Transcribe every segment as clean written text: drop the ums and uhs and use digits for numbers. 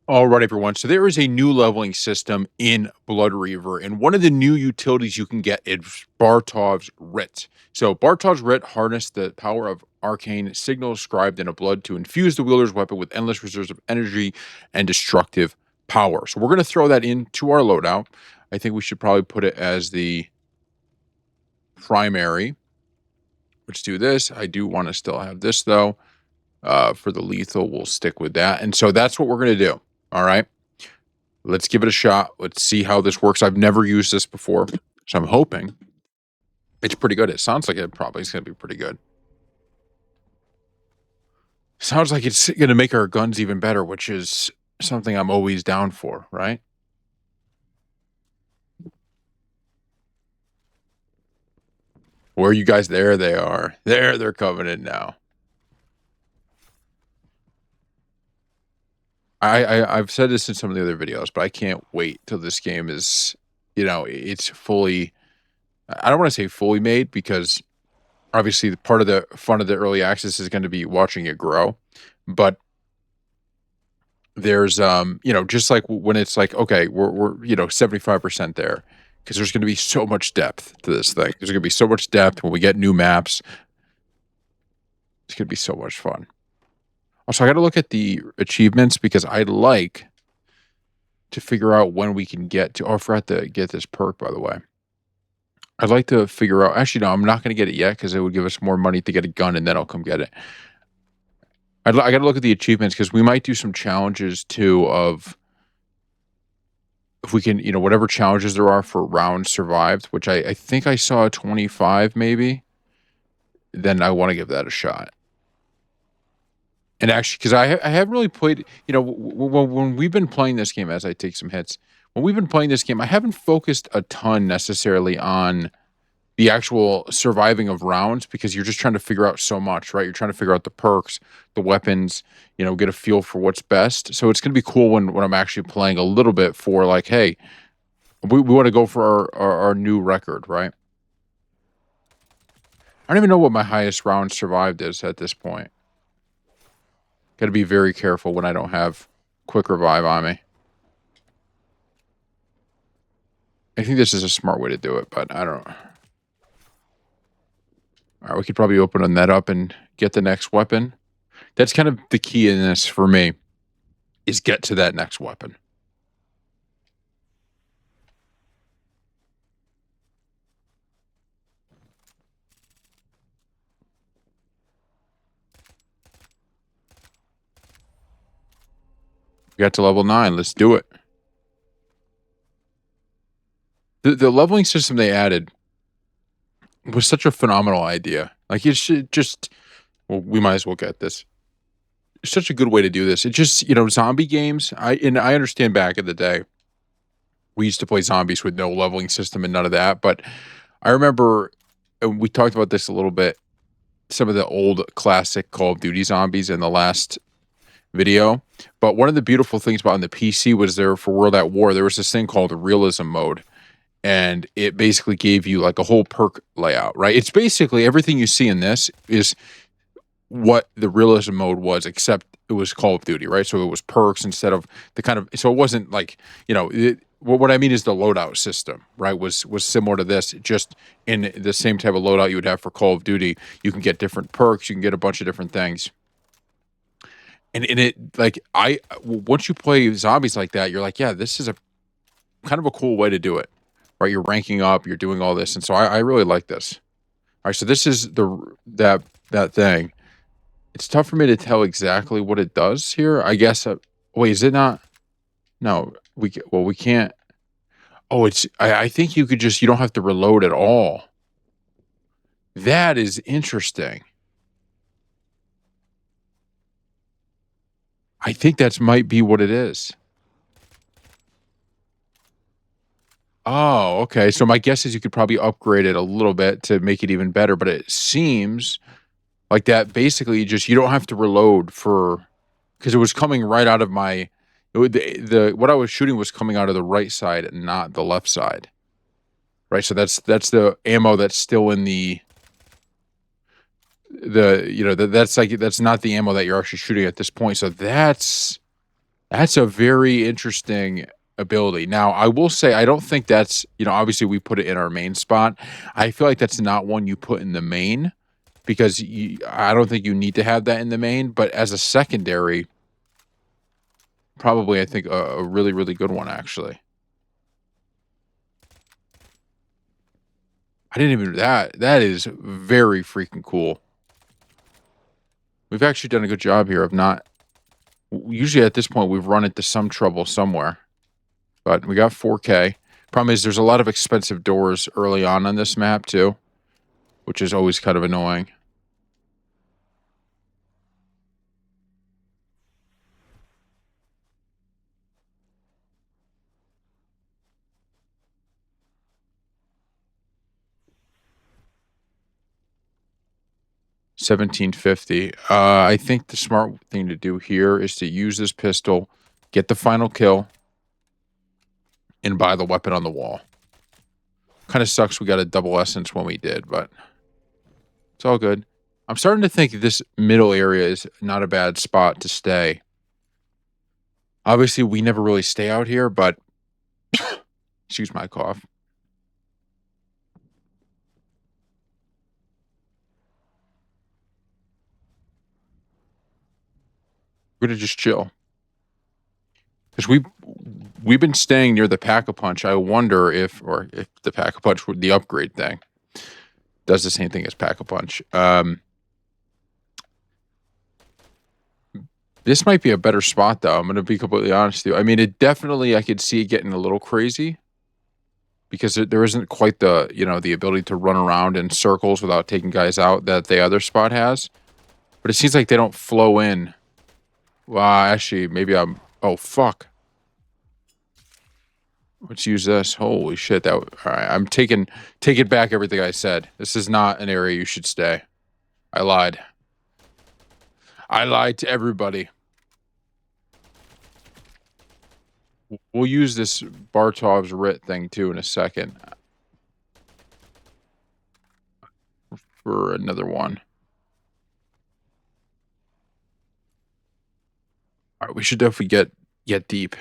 All right, everyone. So there is a new leveling system in Blood Reaver, and one of the new utilities you can get is Bartov's Writ. So Bartov's Writ harnessed the power of arcane signals scribed in a blood to infuse the wielder's weapon with endless reserves of energy and destructive power. So we're going to throw that into our loadout. I think we should probably put it as the primary. Let's do this. I do want to still have this though. For the lethal, we'll stick with that. And so that's what we're going to do. All right. Let's give it a shot. Let's see how this works. I've never used this before, so I'm hoping it's pretty good. It sounds like it probably is going to be pretty good. Sounds like it's going to make our guns even better, which is something I'm always down for, right? Where are you guys? There they are. They're coming in now. I've said this in some of the other videos, but I can't wait till this game is, it's fully. I don't want to say fully made because obviously part of the fun of the early access is going to be watching it grow, but there's just like when it's like, okay, we're 75% there, because there's going to be so much depth to this thing. There's going to be so much depth when we get new maps. It's going to be so much fun. Also, I got to look at the achievements because I'd like to figure out when we can get to. Oh, I forgot to get this perk, by the way. I'd like to figure out. Actually, no, I'm not going to get it yet because it would give us more money to get a gun, and then I'll come get it. I got to look at the achievements because we might do some challenges too of if we can, whatever challenges there are for rounds survived, which I think I saw 25 maybe, then I want to give that a shot. And actually, because I haven't really played, when we've been playing this game, as I take some hits, when we've been playing this game, I haven't focused a ton necessarily on the actual surviving of rounds because you're just trying to figure out so much, right? You're trying to figure out the perks, the weapons, get a feel for what's best. So it's going to be cool when I'm actually playing a little bit for like, hey, we want to go for our new record, right? I don't even know what my highest round survived is at this point. Got to be very careful when I don't have quick revive on me. I think this is a smart way to do it, but I don't know. All right, we could probably open that up and get the next weapon. That's kind of the key in this for me, is get to that next weapon. We got to level 9. Let's do it. The leveling system they added was such a phenomenal idea. Like, it should just... Well, we might as well get this. It's such a good way to do this. It just, zombie games, I understand back in the day, we used to play zombies with no leveling system and none of that, but I remember, and we talked about this a little bit, some of the old classic Call of Duty zombies in the last video. But one of the beautiful things about on the PC was there for World at War, there was this thing called realism mode. And it basically gave you like a whole perk layout, right? It's basically everything you see in this is what the realism mode was, except it was Call of Duty, right? So it was perks instead of the kind of, so it wasn't like, what I mean is the loadout system, right? Was similar to this, just in the same type of loadout you would have for Call of Duty. You can get different perks, you can get a bunch of different things. And it, like, once you play zombies like that, you're like, yeah, this is a kind of a cool way to do it, right? You're ranking up, you're doing all this. And so I really like this. All right, so this is that thing. It's tough for me to tell exactly what it does here. I guess, wait, is it not? No, we can't. Oh, I think you don't have to reload at all. That is interesting. I think that might be what it is. Oh, okay. So my guess is you could probably upgrade it a little bit to make it even better, but it seems like that basically you don't have to reload because it was coming right out of my what I was shooting was coming out of the right side and not the left side. Right? So that's the ammo that's still in that's not the ammo that you're actually shooting at this point. So that's That's a very interesting ability. Now, I will say I don't think that's, obviously we put it in our main spot. I feel like that's not one you put in the main because I don't think you need to have that in the main, but as a secondary, probably I think a really, really good one actually. I didn't even that is very freaking cool. We've actually done a good job here of not usually at this point we've run into some trouble somewhere. But we got 4K. Problem is there's a lot of expensive doors early on this map too, which is always kind of annoying. $17.50. I think the smart thing to do here is to use this pistol, get the final kill, and buy the weapon on the wall. Kind of sucks we got a double essence when we did, but it's all good. I'm starting to think this middle area is not a bad spot to stay. Obviously, we never really stay out here, but excuse my cough. We're gonna just chill. Because we've been staying near the Pack-a-Punch. I wonder if the Pack-a-Punch, the upgrade thing, does the same thing as Pack-a-Punch. This might be a better spot, though. I'm going to be completely honest with you. I mean, it definitely, I could see it getting a little crazy because there isn't quite the ability to run around in circles without taking guys out that the other spot has. But it seems like they don't flow in. Well, actually, maybe oh, fuck. Let's use this. Holy shit! All right. I'm taking back everything I said. This is not an area you should stay. I lied. I lied to everybody. We'll use this Bartov's Writ thing too in a second for another one. All right, we should definitely get deep.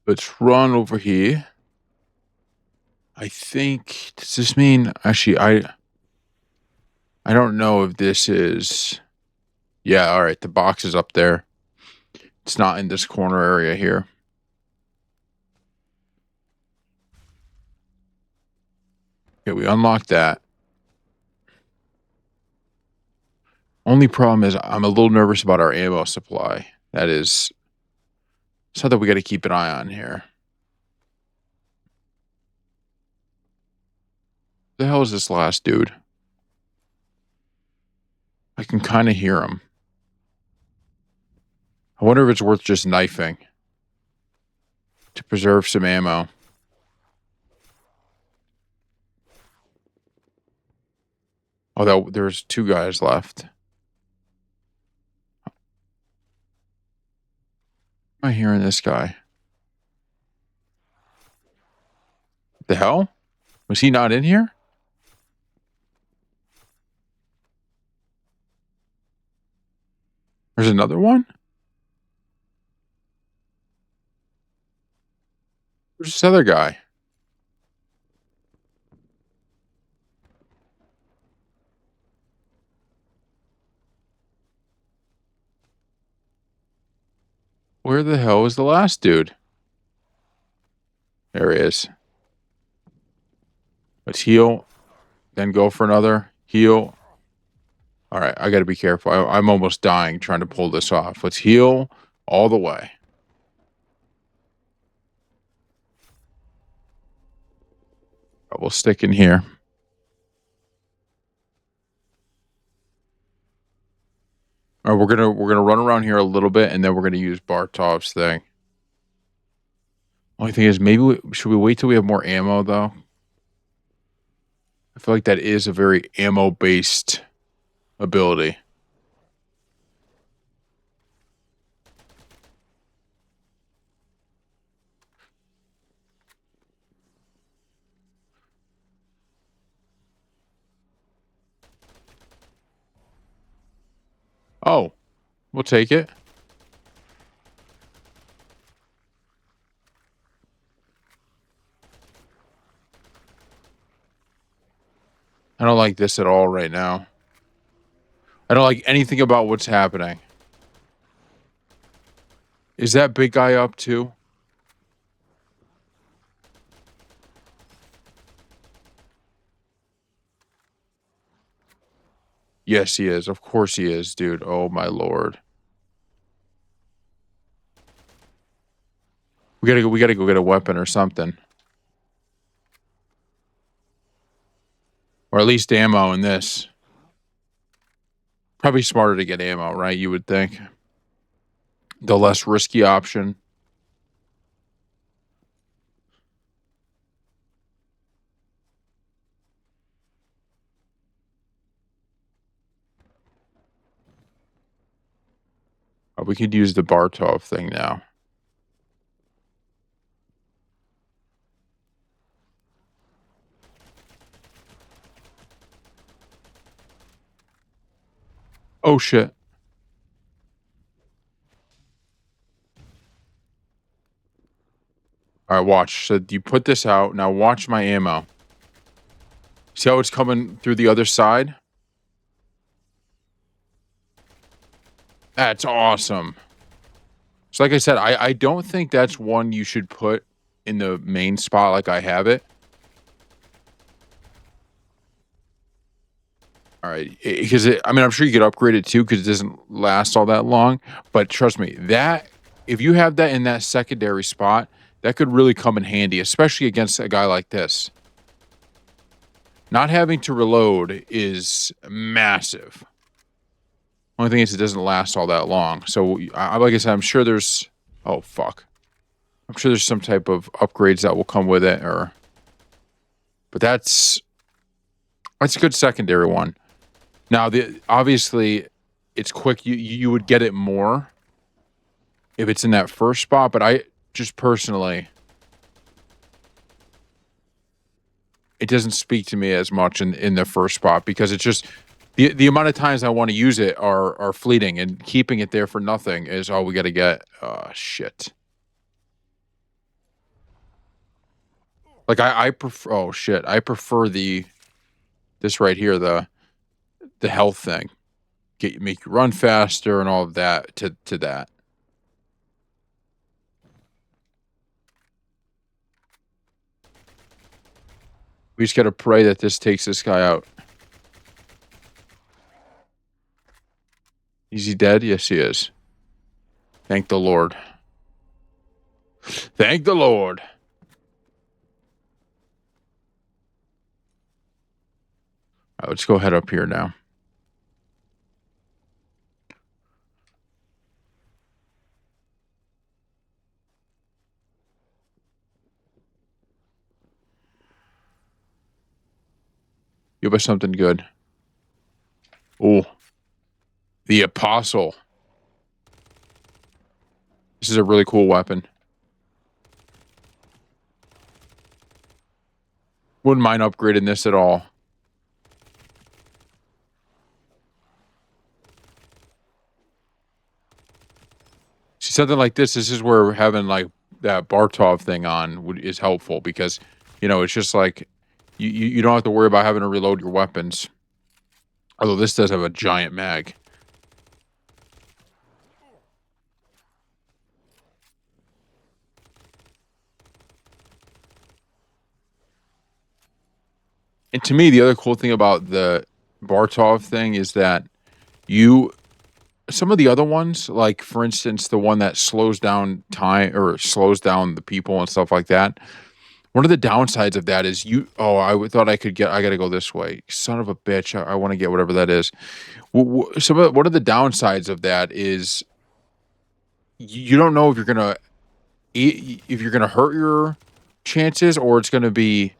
Let's run over here. I think, does this mean, actually, I don't know if this is, yeah, all right, the box is up there. It's not in this corner area here. Okay, we unlocked that. Only problem is I'm a little nervous about our ammo supply. That is something we got to keep an eye on here. The hell is this last dude? I can kind of hear him. I wonder if it's worth just knifing to preserve some ammo. Oh, there's 2 guys left. Am I hearing this guy? The hell? Was he not in here? There's another one? Where's this other guy? Where the hell is the last dude? There he is. Let's heal, then go for another. Heal. All right, I got to be careful. I'm almost dying trying to pull this off. Let's heal all the way. We'll stick in here. All right, we're gonna run around here a little bit, and then we're gonna use Bartov's thing. Only thing is, maybe should we wait till we have more ammo though? I feel like that is a very ammo based ability. Oh, we'll take it. I don't like this at all right now. I don't like anything about what's happening. Is that big guy up too? Yes, he is. Of course he is, dude. Oh my lord. We gotta go get a weapon or something. Or at least ammo in this. Probably smarter to get ammo, right? You would think. The less risky option. We could use the Bartov thing now. Oh shit. All right, watch. So you put this out. Now watch my ammo. See how it's coming through the other side? That's awesome. So like I said, I don't think that's one you should put in the main spot like I have it. All right, because I mean, I'm sure you could upgrade it too because it doesn't last all that long. But trust me, that if you have that in that secondary spot, that could really come in handy, especially against a guy like this. Not having to reload is massive. Only thing is, it doesn't last all that long. So, like I said, I'm sure there's. Oh fuck! I'm sure there's some type of upgrades that will come with it, or. But that's a good secondary one. Now, obviously, it's quick. You would get it more if it's in that first spot, but I just personally, it doesn't speak to me as much in the first spot because it's just the amount of times I want to use it are fleeting, and keeping it there for nothing is all we got to get. Shit. Like I prefer. Oh shit! I prefer this right here, the health thing, make you run faster and all of that to that. We just gotta pray that this takes this guy out. Is he dead? Yes, he is. Thank the Lord. Thank the Lord. All right, let's go head up here now. Give us something good. Oh, the Apostle. This is a really cool weapon. Wouldn't mind upgrading this at all. See, something like this is where having like that Bartov thing on is helpful because, it's just like you don't have to worry about having to reload your weapons. Although this does have a giant mag. And to me, the other cool thing about the Bartov thing is that you some of the other ones, like for instance, the one that slows down time or slows down the people and stuff like that. One of the downsides of that is thought I could get. I got to go this way. Son of a bitch! I want to get whatever that is. One of the downsides of that is you don't know if you're gonna hurt your chances or it's gonna be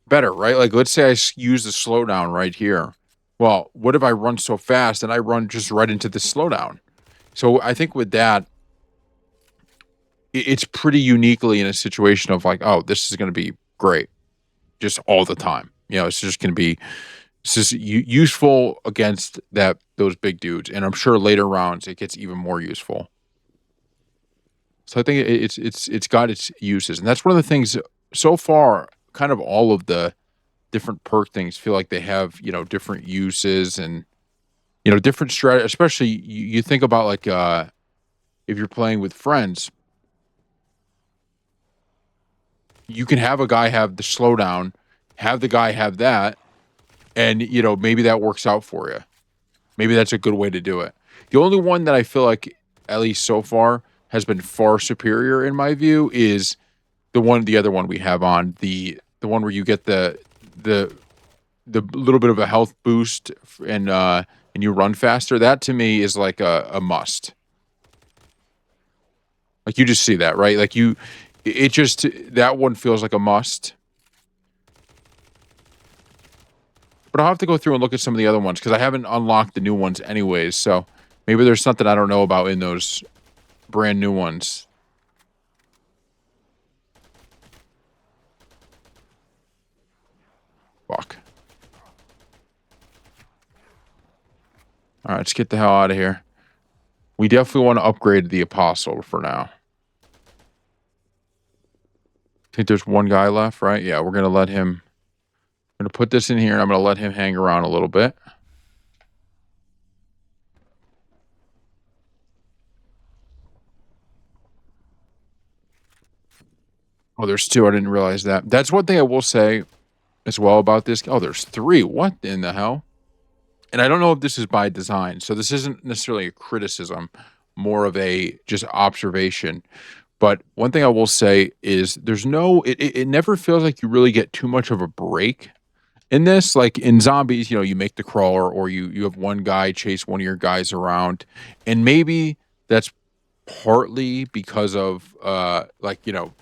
better, right? Like, let's say use the slowdown right here. Well, what if I run so fast and I run just right into the slowdown? So I think with that, it's pretty uniquely in a situation of like, oh, this is going to be great just all the time. It's just going to be This is useful against those big dudes, and I'm sure later rounds it gets even more useful. So I think it's got its uses, and that's one of the things so far. Kind of all of the different perk things feel like they have different uses and different strategy. Especially you think about like if you're playing with friends, you can have a guy have the slowdown, have the guy have that, and maybe that works out for you. Maybe that's a good way to do it. The only one that I feel like, at least so far, has been far superior in my view is the other one we have on the one where you get the little bit of a health boost and you run faster. That to me is like a must. Like you just see that, right? Like it just that one feels like a must. But I'll have to go through and look at some of the other ones because I haven't unlocked the new ones anyways. So maybe there's something I don't know about in those brand new ones. Fuck. All right, let's get the hell out of here. We definitely want to upgrade the Apostle for now. I think there's one guy left, right? Yeah, we're going to let him... I'm going to put this in here, and I'm going to let him hang around a little bit. Oh, there's two. I didn't realize that. That's one thing I will say as well about this. Oh, there's three. What in the hell? And I don't know if this is by design. So this isn't necessarily a criticism, more of a just observation. But one thing I will say is it never feels like you really get too much of a break in this. Like in zombies, you make the crawler or you have one guy chase one of your guys around. And maybe that's partly because of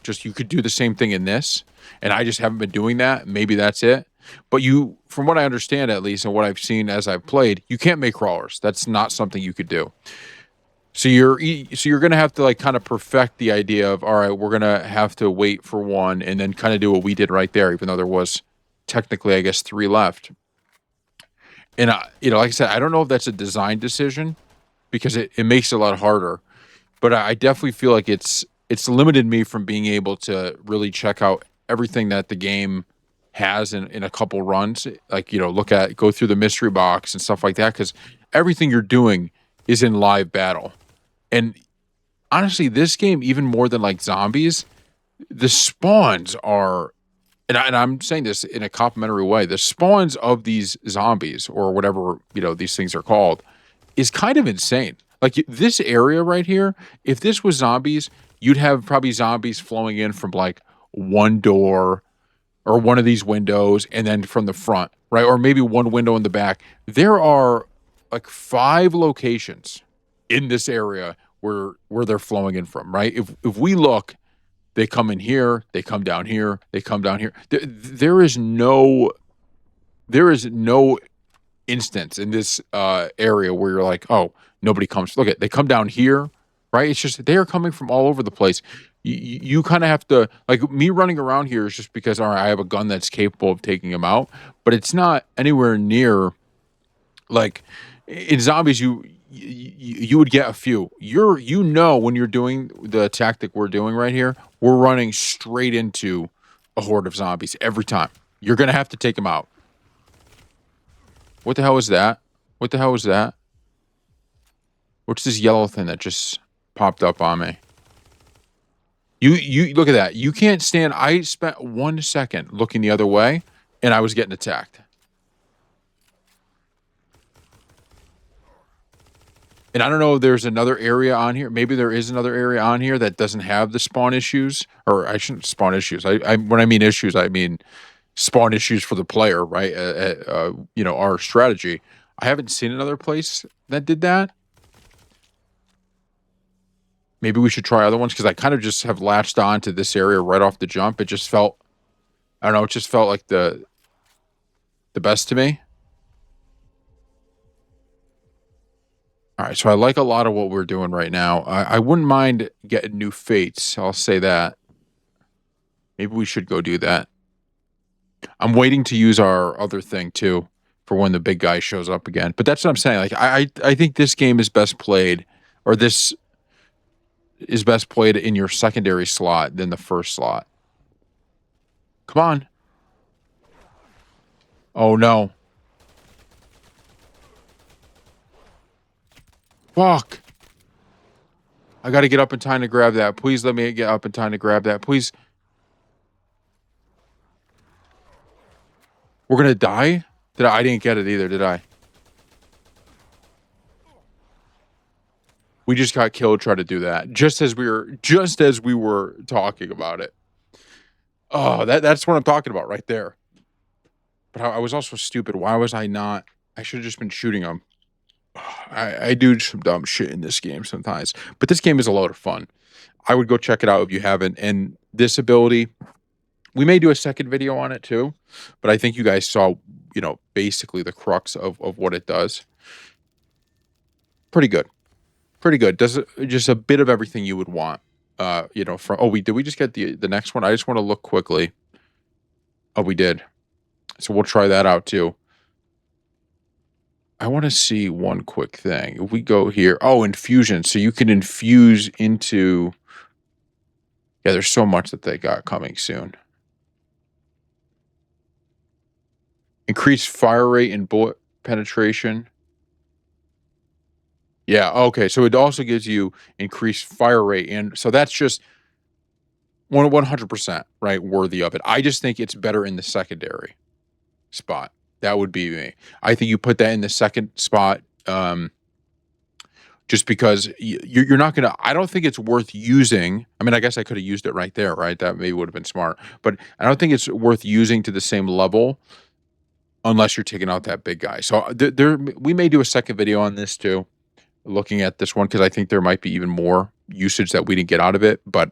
just you could do the same thing in this and I just haven't been doing that. Maybe that's it. But from what I understand at least and what I've seen as I've played, you can't make crawlers. That's not something you could do. So you're going to have to like kind of perfect the idea of, all right, we're going to have to wait for one and then kind of do what we did right there, even though there was technically, I guess, three left. And like I said, I don't know if that's a design decision because it makes it a lot harder. But I definitely feel like it's limited me from being able to really check out everything that the game has in a couple runs. Like, go through the mystery box and stuff like that, because everything you're doing is in live battle. And honestly, this game, even more than like zombies, the spawns are, and I'm saying this in a complimentary way, the spawns of these zombies or whatever, these things are called, is kind of insane. Like this area right here, if this was zombies, you'd have probably zombies flowing in from like one door or one of these windows and then from the front, right? Or maybe one window in the back. There are like 5 locations in this area where they're flowing in from, right? If we look, they come in here, they come down here, they come down here. There is no instance in this area where you're like, oh, nobody comes. Look at they come down here, right? It's just they are coming from all over the place. You kind of have to like me running around here is just because all right, I have a gun that's capable of taking them out, but it's not anywhere near like in zombies. You would get a few. When you're doing the tactic we're doing right here, we're running straight into a horde of zombies every time. You're gonna have to take them out. What the hell is that? What the hell is that? What's this yellow thing that just popped up on me? You look at that. You can't stand. I spent 1 second looking the other way, and I was getting attacked. And I don't know if there's another area on here. Maybe there is another area on here that doesn't have the spawn issues. Or I shouldn't spawn issues. When I mean issues, I mean spawn issues for the player, right? Our strategy. I haven't seen another place that did that. Maybe we should try other ones because I kind of just have latched on to this area right off the jump. It just felt, I don't know, it just felt like the best to me. All right, so I like a lot of what we're doing right now. I wouldn't mind getting new fates. I'll say that. Maybe we should go do that. I'm waiting to use our other thing too, for when the big guy shows up again. But that's what I'm saying. Like I think this game is best played, or this is best played in your secondary slot than the first slot. Come on. Oh no. Fuck. I got to get up in time to grab that. Please let me get up in time to grab that. Please. We're going to die? I didn't get it either, did I? We just got killed trying to do that. Just as we were talking about it. Oh, that's what I'm talking about right there. But I was also stupid. Why was I not? I should have just been shooting them. I do some dumb shit in this game sometimes. But this game is a lot of fun. I would go check it out if you haven't. And this ability, we may do a second video on it too. But I think you guys saw, basically the crux of what it does. Pretty good. Pretty good. Does it just a bit of everything you would want. From did we just get the next one? I just want to look quickly. Oh, we did. So we'll try that out too. I want to see one quick thing. If we go here, infusion. So you can infuse into. Yeah, there's so much that they got coming soon. Increased fire rate and bullet penetration. Yeah, okay. So it also gives you increased fire rate. And so that's just 100%, right, worthy of it. I just think it's better in the secondary spot. That would be me. I think you put that in the second spot just because you're not going to – I don't think it's worth using. I mean, I guess I could have used it right there, right? That maybe would have been smart. But I don't think it's worth using to the same level unless you're taking out that big guy. So we may do a second video on this too, looking at this one, because I think there might be even more usage that we didn't get out of it. But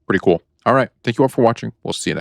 pretty cool. All right. Thank you all for watching. We'll see you next.